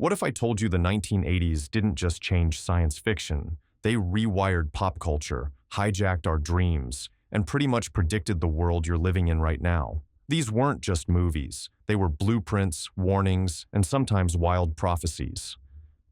What if I told you the 1980s didn't just change science fiction? They rewired pop culture, hijacked our dreams, and pretty much predicted the world you're living in right now. These weren't just movies. They were blueprints, warnings, and sometimes wild prophecies.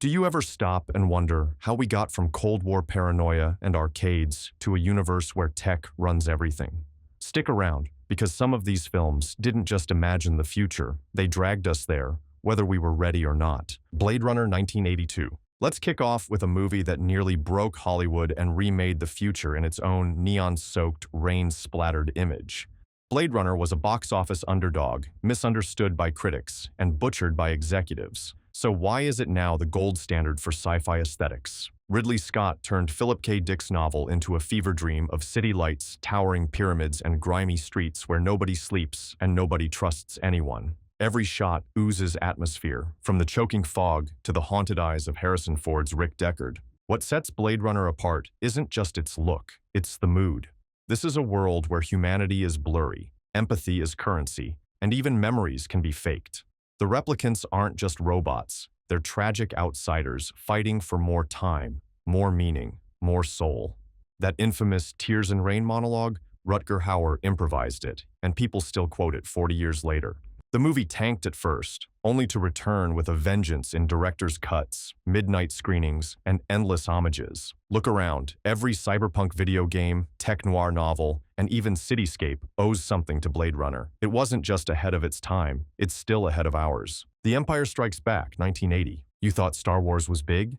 Do you ever stop and wonder how we got from Cold War paranoia and arcades to a universe where tech runs everything? Stick around, because some of these films didn't just imagine the future, they dragged us there, whether we were ready or not. Blade Runner 1982. Let's kick off with a movie that nearly broke Hollywood and remade the future in its own neon-soaked, rain-splattered image. Blade Runner was a box office underdog, misunderstood by critics, and butchered by executives. So why is it now the gold standard for sci-fi aesthetics? Ridley Scott turned Philip K. Dick's novel into a fever dream of city lights, towering pyramids, and grimy streets where nobody sleeps and nobody trusts anyone. Every shot oozes atmosphere, from the choking fog to the haunted eyes of Harrison Ford's Rick Deckard. What sets Blade Runner apart isn't just its look, it's the mood. This is a world where humanity is blurry, empathy is currency, and even memories can be faked. The replicants aren't just robots, they're tragic outsiders fighting for more time, more meaning, more soul. That infamous Tears and Rain monologue, Rutger Hauer improvised it, and people still quote it 40 years later. The movie tanked at first, only to return with a vengeance in director's cuts, midnight screenings, and endless homages. Look around, every cyberpunk video game, tech noir novel, and even cityscape owes something to Blade Runner. It wasn't just ahead of its time, it's still ahead of ours. The Empire Strikes Back, 1980. You thought Star Wars was big?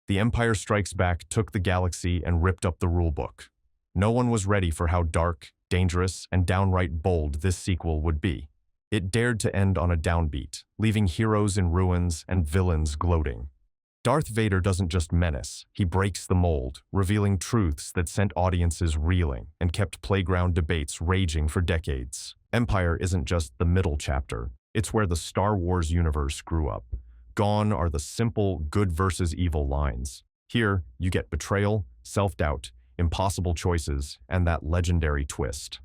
The Empire Strikes Back took the galaxy and ripped up the rulebook. No one was ready for how dark, dangerous, and downright bold this sequel would be. It dared to end on a downbeat, leaving heroes in ruins and villains gloating. Darth Vader doesn't just menace, he breaks the mold, revealing truths that sent audiences reeling and kept playground debates raging for decades. Empire isn't just the middle chapter, it's where the Star Wars universe grew up. Gone are the simple good versus evil lines. Here, you get betrayal, self-doubt, impossible choices, and that legendary twist.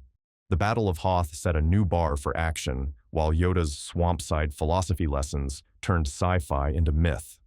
The Battle of Hoth set a new bar for action, while Yoda's swamp-side philosophy lessons turned sci-fi into myth.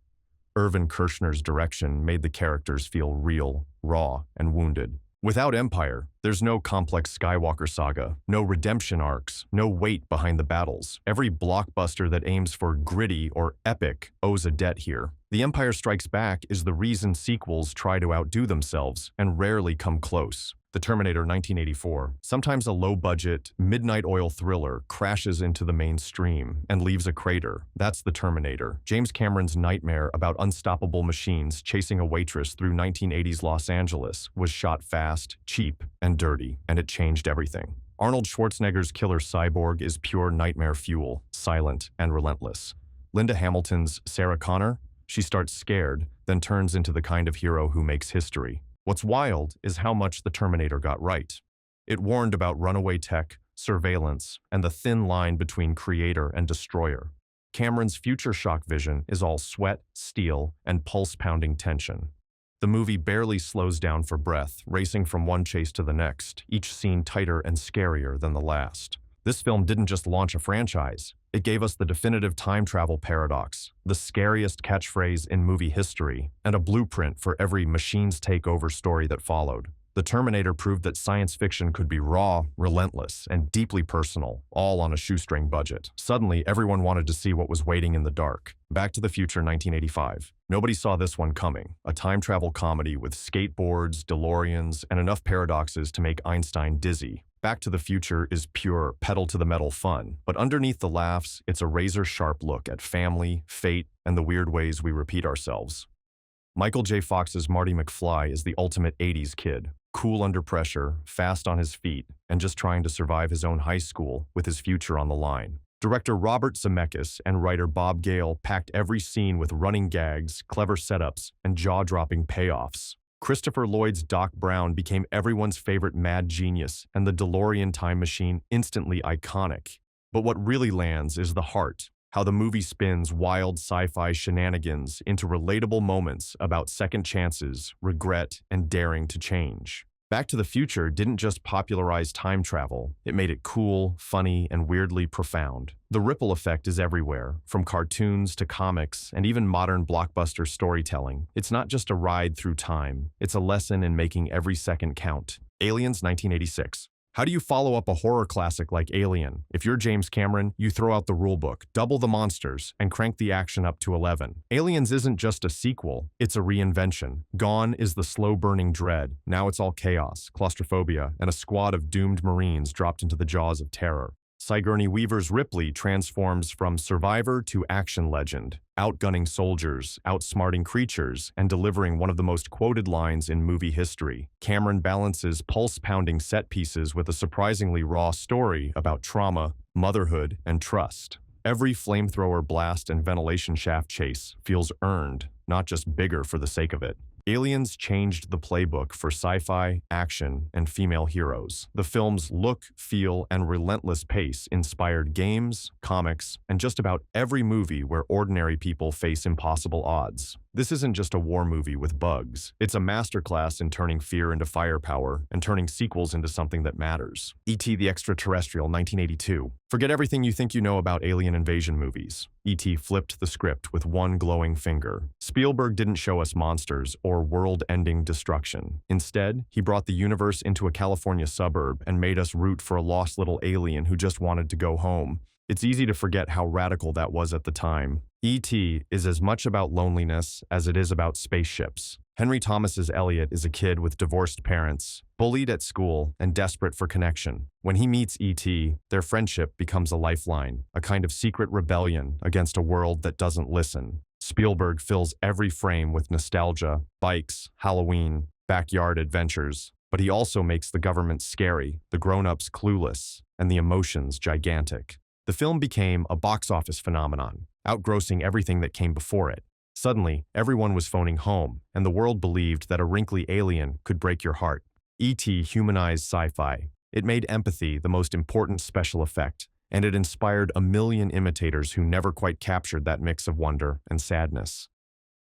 Irvin Kershner's direction made the characters feel real, raw, and wounded. Without Empire, there's no complex Skywalker saga, no redemption arcs, no weight behind the battles. Every blockbuster that aims for gritty or epic owes a debt here. The Empire Strikes Back is the reason sequels try to outdo themselves and rarely come close. The Terminator 1984, sometimes a low-budget, midnight oil thriller, crashes into the mainstream and leaves a crater. That's The Terminator, James Cameron's nightmare about unstoppable machines chasing a waitress through 1980s Los Angeles, was shot fast, cheap, and dirty, and it changed everything. Arnold Schwarzenegger's killer cyborg is pure nightmare fuel, silent and relentless. Linda Hamilton's Sarah Connor, she starts scared, then turns into the kind of hero who makes history. What's wild is how much The Terminator got right. It warned about runaway tech, surveillance, and the thin line between creator and destroyer. Cameron's future shock vision is all sweat, steel, and pulse-pounding tension. The movie barely slows down for breath, racing from one chase to the next, each scene tighter and scarier than the last. This film didn't just launch a franchise. It gave us the definitive time travel paradox, the scariest catchphrase in movie history, and a blueprint for every machines take over story that followed. The Terminator proved that science fiction could be raw, relentless, and deeply personal, all on a shoestring budget. Suddenly, everyone wanted to see what was waiting in the dark. Back to the Future 1985. Nobody saw this one coming. A time travel comedy with skateboards, DeLoreans, and enough paradoxes to make Einstein dizzy. Back to the Future is pure, pedal-to-the-metal fun, but underneath the laughs, it's a razor-sharp look at family, fate, and the weird ways we repeat ourselves. Michael J. Fox's Marty McFly is the ultimate 80s kid, cool under pressure, fast on his feet, and just trying to survive his own high school with his future on the line. Director Robert Zemeckis and writer Bob Gale packed every scene with running gags, clever setups, and jaw-dropping payoffs. Christopher Lloyd's Doc Brown became everyone's favorite mad genius, and the DeLorean time machine instantly iconic. But what really lands is the heart, how the movie spins wild sci-fi shenanigans into relatable moments about second chances, regret, and daring to change. Back to the Future didn't just popularize time travel, it made it cool, funny, and weirdly profound. The ripple effect is everywhere, from cartoons to comics and even modern blockbuster storytelling. It's not just a ride through time, it's a lesson in making every second count. Aliens 1986. How do you follow up a horror classic like Alien? If you're James Cameron, you throw out the rulebook, double the monsters, and crank the action up to 11. Aliens isn't just a sequel, it's a reinvention. Gone is the slow-burning dread. Now it's all chaos, claustrophobia, and a squad of doomed Marines dropped into the jaws of terror. Sigourney Weaver's Ripley transforms from survivor to action legend, outgunning soldiers, outsmarting creatures, and delivering one of the most quoted lines in movie history. Cameron balances pulse-pounding set pieces with a surprisingly raw story about trauma, motherhood, and trust. Every flamethrower blast and ventilation shaft chase feels earned, not just bigger for the sake of it. Aliens changed the playbook for sci-fi, action, and female heroes. The film's look, feel, and relentless pace inspired games, comics, and just about every movie where ordinary people face impossible odds. This isn't just a war movie with bugs. It's a masterclass in turning fear into firepower and turning sequels into something that matters. E.T. the Extraterrestrial, 1982. Forget everything you think you know about alien invasion movies. E.T. flipped the script with one glowing finger. Spielberg didn't show us monsters or world-ending destruction. Instead, he brought the universe into a California suburb and made us root for a lost little alien who just wanted to go home. It's easy to forget how radical that was at the time. E.T. is as much about loneliness as it is about spaceships. Henry Thomas's Elliot is a kid with divorced parents, bullied at school, and desperate for connection. When he meets E.T., their friendship becomes a lifeline, a kind of secret rebellion against a world that doesn't listen. Spielberg fills every frame with nostalgia, bikes, Halloween, backyard adventures, but he also makes the government scary, the grown-ups clueless, and the emotions gigantic. The film became a box office phenomenon, outgrossing everything that came before it. Suddenly, everyone was phoning home, and the world believed that a wrinkly alien could break your heart. E.T. humanized sci-fi. It made empathy the most important special effect, and it inspired a million imitators who never quite captured that mix of wonder and sadness.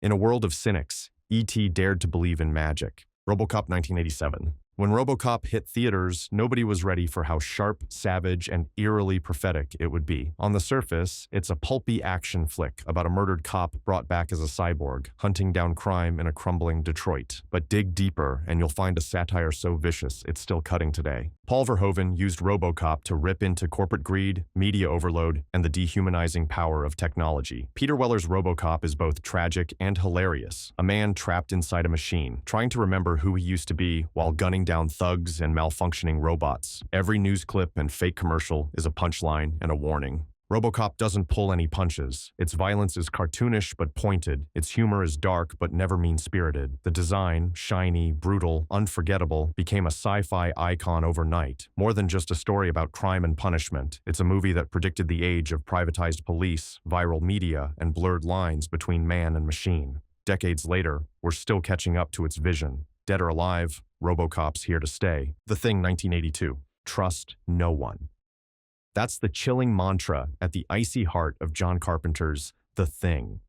In a world of cynics, E.T. dared to believe in magic. RoboCop 1987. When RoboCop hit theaters, nobody was ready for how sharp, savage, and eerily prophetic it would be. On the surface, it's a pulpy action flick about a murdered cop brought back as a cyborg, hunting down crime in a crumbling Detroit. But dig deeper, and you'll find a satire so vicious it's still cutting today. Paul Verhoeven used RoboCop to rip into corporate greed, media overload, and the dehumanizing power of technology. Peter Weller's RoboCop is both tragic and hilarious. A man trapped inside a machine, trying to remember who he used to be while gunning down thugs and malfunctioning robots. Every news clip and fake commercial is a punchline and a warning. RoboCop doesn't pull any punches. Its violence is cartoonish but pointed. Its humor is dark but never mean-spirited. The design, shiny, brutal, unforgettable, became a sci-fi icon overnight. More than just a story about crime and punishment, it's a movie that predicted the age of privatized police, viral media, and blurred lines between man and machine. Decades later, we're still catching up to its vision. Dead or alive, RoboCop's here to stay. The Thing 1982. Trust no one. That's the chilling mantra at the icy heart of John Carpenter's The Thing.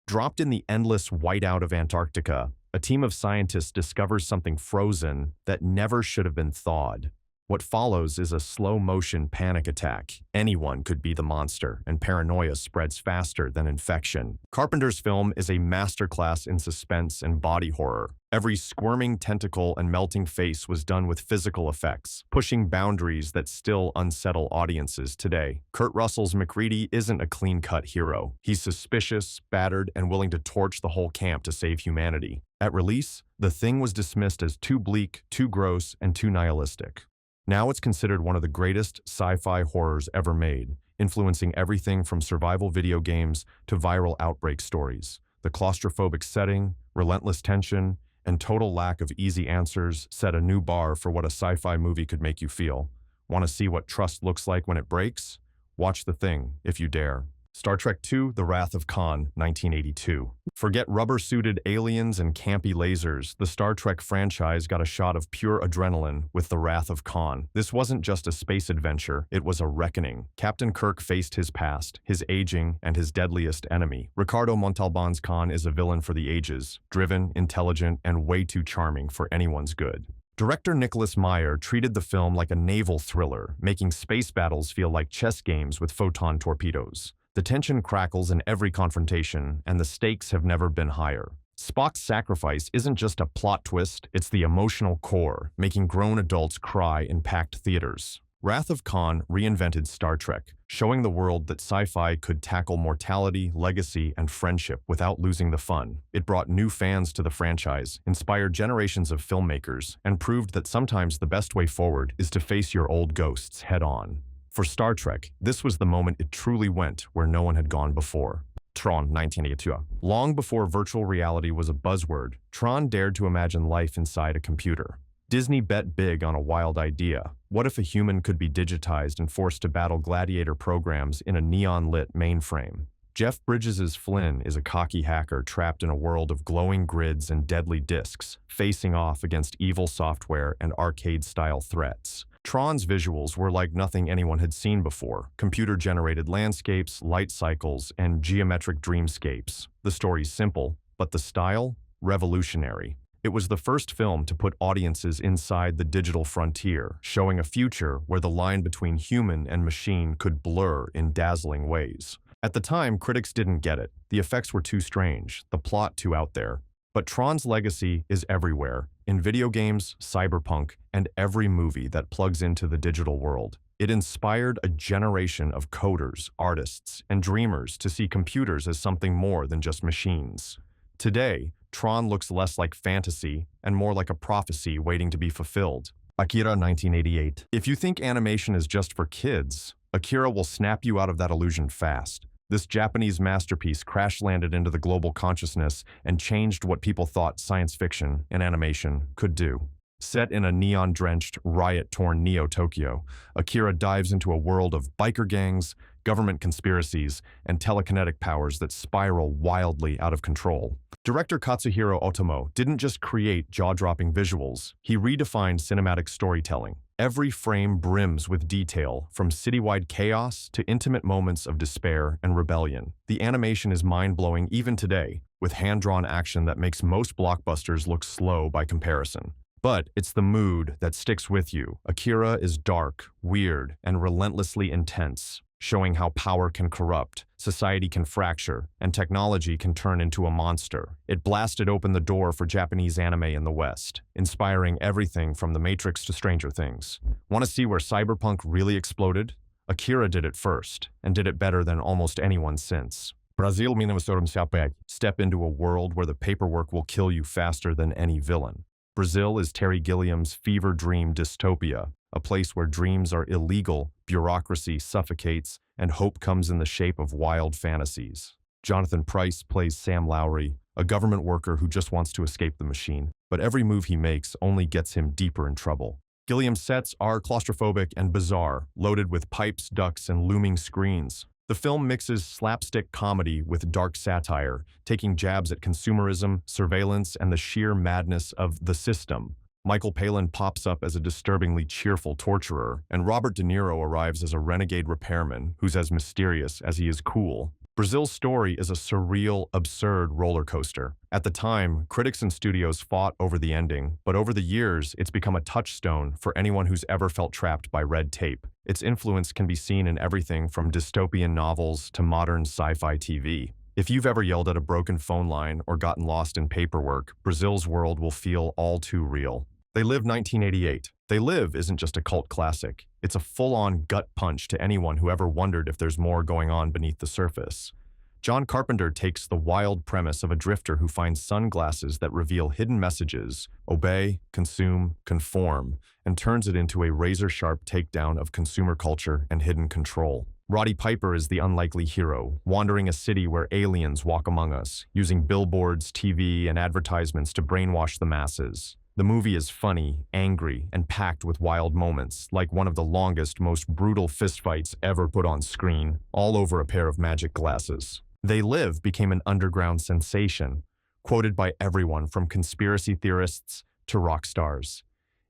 Dropped in the endless whiteout of Antarctica, a team of scientists discovers something frozen that never should have been thawed. What follows is a slow-motion panic attack. Anyone could be the monster, and paranoia spreads faster than infection. Carpenter's film is a masterclass in suspense and body horror. Every squirming tentacle and melting face was done with physical effects, pushing boundaries that still unsettle audiences today. Kurt Russell's MacReady isn't a clean-cut hero. He's suspicious, battered, and willing to torch the whole camp to save humanity. At release, The Thing was dismissed as too bleak, too gross, and too nihilistic. Now it's considered one of the greatest sci-fi horrors ever made, influencing everything from survival video games to viral outbreak stories. The claustrophobic setting, relentless tension, and total lack of easy answers set a new bar for what a sci-fi movie could make you feel. Want to see what trust looks like when it breaks? Watch The Thing, if you dare. Star Trek II: The Wrath of Khan, 1982. Forget rubber-suited aliens and campy lasers. The Star Trek franchise got a shot of pure adrenaline with The Wrath of Khan. This wasn't just a space adventure, it was a reckoning. Captain Kirk faced his past, his aging, and his deadliest enemy. Ricardo Montalban's Khan is a villain for the ages, driven, intelligent, and way too charming for anyone's good. Director Nicholas Meyer treated the film like a naval thriller, making space battles feel like chess games with photon torpedoes. The tension crackles in every confrontation, and the stakes have never been higher. Spock's sacrifice isn't just a plot twist, it's the emotional core, making grown adults cry in packed theaters. Wrath of Khan reinvented Star Trek, showing the world that sci-fi could tackle mortality, legacy, and friendship without losing the fun. It brought new fans to the franchise, inspired generations of filmmakers, and proved that sometimes the best way forward is to face your old ghosts head-on. For Star Trek, this was the moment it truly went where no one had gone before. Tron 1982. Long before virtual reality was a buzzword, Tron dared to imagine life inside a computer. Disney bet big on a wild idea. What if a human could be digitized and forced to battle gladiator programs in a neon-lit mainframe? Jeff Bridges' Flynn is a cocky hacker trapped in a world of glowing grids and deadly discs, facing off against evil software and arcade-style threats. Tron's visuals were like nothing anyone had seen before: computer-generated landscapes, light cycles, and geometric dreamscapes. The story's simple, but the style? Revolutionary. It was the first film to put audiences inside the digital frontier, showing a future where the line between human and machine could blur in dazzling ways. At the time, critics didn't get it. The effects were too strange, the plot too out there. But Tron's legacy is everywhere, in video games, cyberpunk, and every movie that plugs into the digital world. It inspired a generation of coders, artists, and dreamers to see computers as something more than just machines. Today, Tron looks less like fantasy and more like a prophecy waiting to be fulfilled. Akira 1988. If you think animation is just for kids, Akira will snap you out of that illusion fast. This Japanese masterpiece crash-landed into the global consciousness and changed what people thought science fiction and animation could do. Set in a neon-drenched, riot-torn Neo-Tokyo, Akira dives into a world of biker gangs, government conspiracies, and telekinetic powers that spiral wildly out of control. Director Katsuhiro Otomo didn't just create jaw-dropping visuals, he redefined cinematic storytelling. Every frame brims with detail, from citywide chaos to intimate moments of despair and rebellion. The animation is mind-blowing even today, with hand-drawn action that makes most blockbusters look slow by comparison. But it's the mood that sticks with you. Akira is dark, weird, and relentlessly intense, showing how power can corrupt, society can fracture, and technology can turn into a monster. It blasted open the door for Japanese anime in the West, inspiring everything from The Matrix to Stranger Things. Want to see where cyberpunk really exploded? Akira did it first, and did it better than almost anyone since. Brazil 1977. Step into a world where the paperwork will kill you faster than any villain. Brazil is Terry Gilliam's fever dream dystopia, a place where dreams are illegal, bureaucracy suffocates, and hope comes in the shape of wild fantasies. Jonathan Pryce plays Sam Lowry, a government worker who just wants to escape the machine, but every move he makes only gets him deeper in trouble. Gilliam's sets are claustrophobic and bizarre, loaded with pipes, ducts, and looming screens. The film mixes slapstick comedy with dark satire, taking jabs at consumerism, surveillance, and the sheer madness of the system. Michael Palin pops up as a disturbingly cheerful torturer, and Robert De Niro arrives as a renegade repairman who's as mysterious as he is cool. Brazil's story is a surreal, absurd roller coaster. At the time, critics and studios fought over the ending, but over the years, it's become a touchstone for anyone who's ever felt trapped by red tape. Its influence can be seen in everything from dystopian novels to modern sci-fi TV. If you've ever yelled at a broken phone line or gotten lost in paperwork, Brazil's world will feel all too real. They Live 1988. They Live isn't just a cult classic. It's a full-on gut punch to anyone who ever wondered if there's more going on beneath the surface. John Carpenter takes the wild premise of a drifter who finds sunglasses that reveal hidden messages, obey, consume, conform, and turns it into a razor-sharp takedown of consumer culture and hidden control. Roddy Piper is the unlikely hero, wandering a city where aliens walk among us, using billboards, TV, and advertisements to brainwash the masses. The movie is funny, angry, and packed with wild moments, like one of the longest, most brutal fistfights ever put on screen, all over a pair of magic glasses. They Live became an underground sensation, quoted by everyone from conspiracy theorists to rock stars.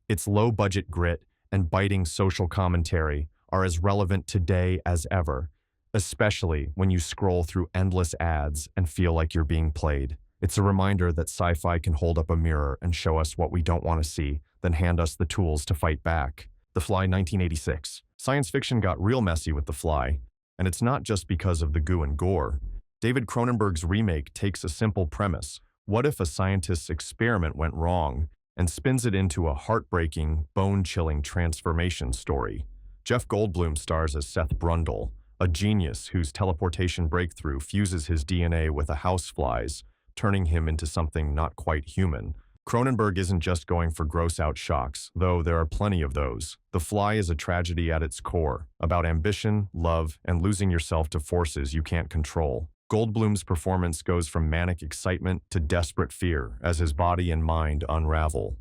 Its low-budget grit and biting social commentary are as relevant today as ever, especially when you scroll through endless ads and feel like you're being played. It's a reminder that sci-fi can hold up a mirror and show us what we don't want to see, then hand us the tools to fight back. The Fly 1986. Science fiction got real messy with The Fly, and it's not just because of the goo and gore. David Cronenberg's remake takes a simple premise. What if a scientist's experiment went wrong, and spins it into a heartbreaking, bone-chilling transformation story? Jeff Goldblum stars as Seth Brundle, a genius whose teleportation breakthrough fuses his DNA with a housefly's, turning him into something not quite human. Cronenberg isn't just going for gross-out shocks, though there are plenty of those. The Fly is a tragedy at its core, about ambition, love, and losing yourself to forces you can't control. Goldblum's performance goes from manic excitement to desperate fear as his body and mind unravel.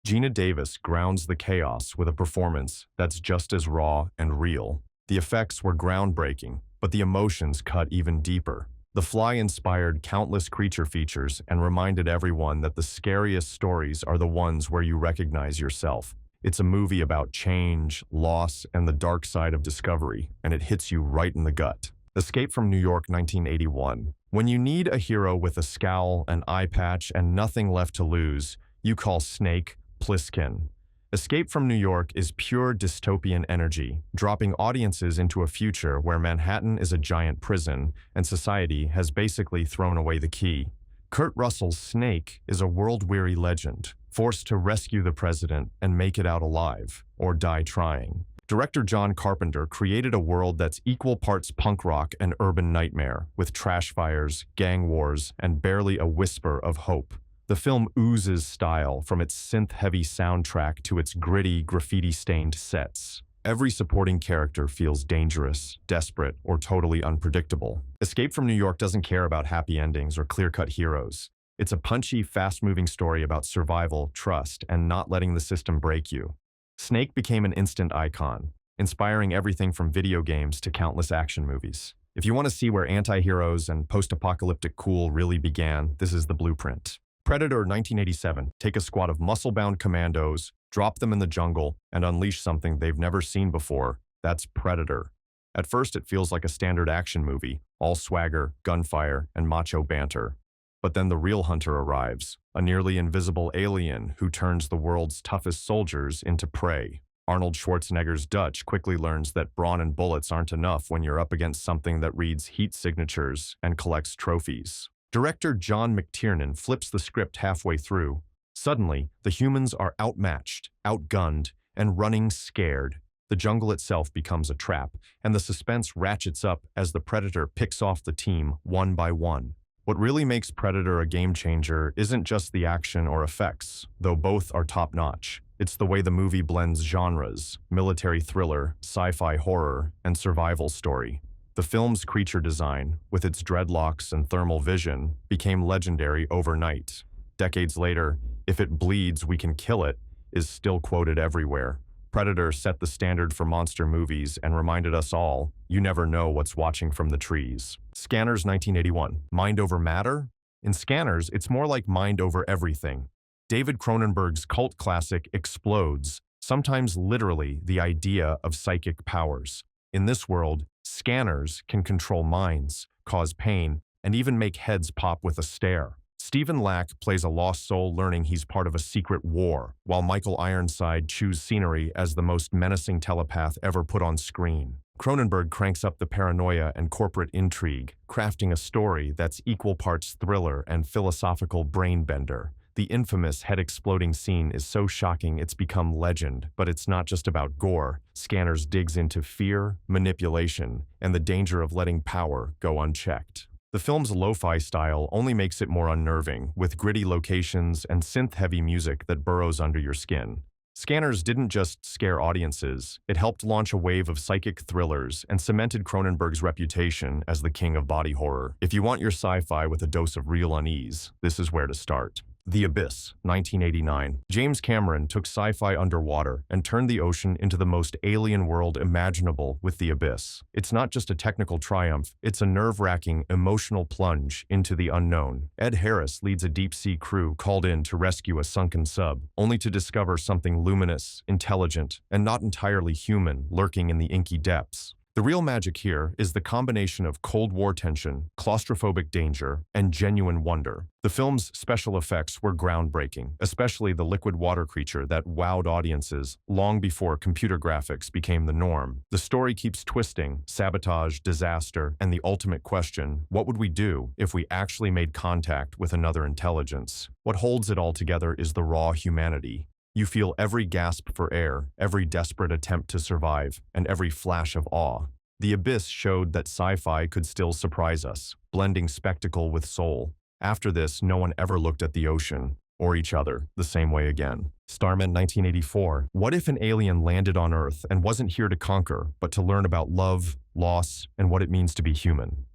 Gina Davis grounds the chaos with a performance that's just as raw and real. The effects were groundbreaking, but the emotions cut even deeper. The Fly inspired countless creature features and reminded everyone that the scariest stories are the ones where you recognize yourself. It's a movie about change, loss, and the dark side of discovery, and it hits you right in the gut. Escape from New York 1981. When you need a hero with a scowl, an eye patch, and nothing left to lose, you call Snake Plissken. Escape from New York is pure dystopian energy, dropping audiences into a future where Manhattan is a giant prison and society has basically thrown away the key. Kurt Russell's Snake is a world-weary legend, forced to rescue the president and make it out alive, or die trying. Director John Carpenter created a world that's equal parts punk rock and urban nightmare, with trash fires, gang wars, and barely a whisper of hope. The film oozes style, from its synth-heavy soundtrack to its gritty, graffiti-stained sets. Every supporting character feels dangerous, desperate, or totally unpredictable. Escape from New York doesn't care about happy endings or clear-cut heroes. It's a punchy, fast-moving story about survival, trust, and not letting the system break you. Snake became an instant icon, inspiring everything from video games to countless action movies. If you want to see where anti-heroes and post-apocalyptic cool really began, this is the blueprint. Predator 1987. Take a squad of muscle-bound commandos, drop them in the jungle, and unleash something they've never seen before. That's Predator. At first, it feels like a standard action movie, all swagger, gunfire, and macho banter. But then the real hunter arrives, a nearly invisible alien who turns the world's toughest soldiers into prey. Arnold Schwarzenegger's Dutch quickly learns that brawn and bullets aren't enough when you're up against something that reads heat signatures and collects trophies. Director John McTiernan flips the script halfway through. Suddenly, the humans are outmatched, outgunned, and running scared. The jungle itself becomes a trap, and the suspense ratchets up as the Predator picks off the team one by one. What really makes Predator a game-changer isn't just the action or effects, though both are top-notch. It's the way the movie blends genres: military thriller, sci-fi horror, and survival story. The film's creature design, with its dreadlocks and thermal vision, became legendary overnight. Decades later, "If it bleeds, we can kill it," is still quoted everywhere. Predator set the standard for monster movies and reminded us all, you never know what's watching from the trees. Scanners 1981. Mind over matter? In Scanners, it's more like mind over everything. David Cronenberg's cult classic explodes, sometimes literally the idea of psychic powers. In this world, scanners can control minds, cause pain, and even make heads pop with a stare. Stephen Lack plays a lost soul learning he's part of a secret war, while Michael Ironside chews scenery as the most menacing telepath ever put on screen. Cronenberg cranks up the paranoia and corporate intrigue, crafting a story that's equal parts thriller and philosophical brain-bender. The infamous head-exploding scene is so shocking it's become legend, but it's not just about gore. Scanners digs into fear, manipulation, and the danger of letting power go unchecked. The film's lo-fi style only makes it more unnerving, with gritty locations and synth-heavy music that burrows under your skin. Scanners didn't just scare audiences, it helped launch a wave of psychic thrillers and cemented Cronenberg's reputation as the king of body horror. If you want your sci-fi with a dose of real unease, this is where to start. The Abyss, 1989. James Cameron took sci-fi underwater and turned the ocean into the most alien world imaginable with The Abyss. It's not just a technical triumph, it's a nerve-wracking, emotional plunge into the unknown. Ed Harris leads a deep-sea crew called in to rescue a sunken sub, only to discover something luminous, intelligent, and not entirely human lurking in the inky depths. The real magic here is the combination of Cold War tension, claustrophobic danger, and genuine wonder. The film's special effects were groundbreaking, especially the liquid water creature that wowed audiences long before computer graphics became the norm. The story keeps twisting: sabotage, disaster, and the ultimate question: what would we do if we actually made contact with another intelligence? What holds it all together is the raw humanity. You feel every gasp for air, every desperate attempt to survive, and every flash of awe. The Abyss showed that sci-fi could still surprise us, blending spectacle with soul. After this, no one ever looked at the ocean, or each other, the same way again. Starman 1984. What if an alien landed on Earth and wasn't here to conquer, but to learn about love, loss, and what it means to be human?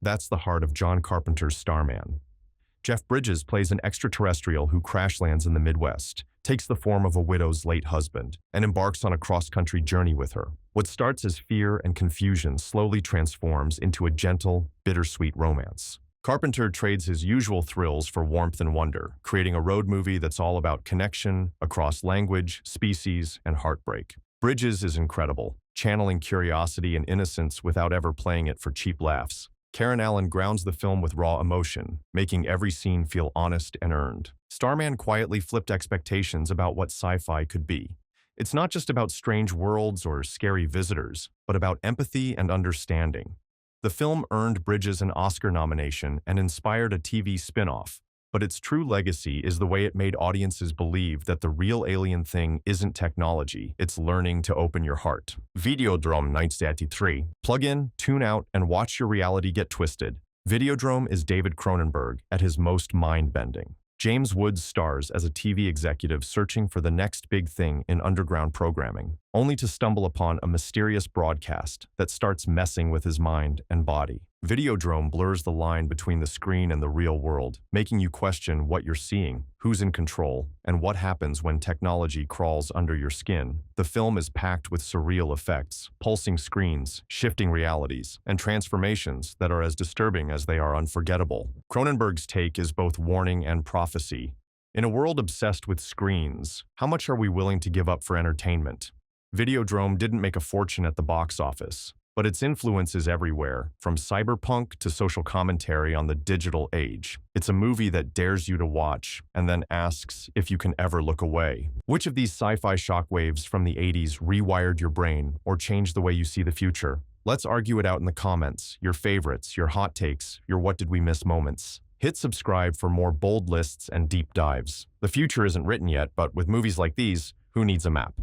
That's the heart of John Carpenter's Starman. Jeff Bridges plays an extraterrestrial who crash lands in the Midwest, takes the form of a widow's late husband, and embarks on a cross-country journey with her. What starts as fear and confusion slowly transforms into a gentle, bittersweet romance. Carpenter trades his usual thrills for warmth and wonder, creating a road movie that's all about connection across language, species, and heartbreak. Bridges is incredible, channeling curiosity and innocence without ever playing it for cheap laughs. Karen Allen grounds the film with raw emotion, making every scene feel honest and earned. Starman quietly flipped expectations about what sci-fi could be. It's not just about strange worlds or scary visitors, but about empathy and understanding. The film earned Bridges an Oscar nomination and inspired a TV spin-off, but its true legacy is the way it made audiences believe that the real alien thing isn't technology, it's learning to open your heart. Videodrome 1983. Plug in, tune out, and watch your reality get twisted. Videodrome is David Cronenberg at his most mind-bending. James Woods stars as a TV executive searching for the next big thing in underground programming, only to stumble upon a mysterious broadcast that starts messing with his mind and body. Videodrome blurs the line between the screen and the real world, making you question what you're seeing, who's in control, and what happens when technology crawls under your skin. The film is packed with surreal effects, pulsing screens, shifting realities, and transformations that are as disturbing as they are unforgettable. Cronenberg's take is both warning and prophecy. In a world obsessed with screens, how much are we willing to give up for entertainment? Videodrome didn't make a fortune at the box office, but its influence is everywhere, from cyberpunk to social commentary on the digital age. It's a movie that dares you to watch, and then asks if you can ever look away. Which of these sci-fi shockwaves from the 80s rewired your brain or changed the way you see the future? Let's argue it out in the comments, your favorites, your hot takes, your what did we miss moments. Hit subscribe for more bold lists and deep dives. The future isn't written yet, but with movies like these, who needs a map?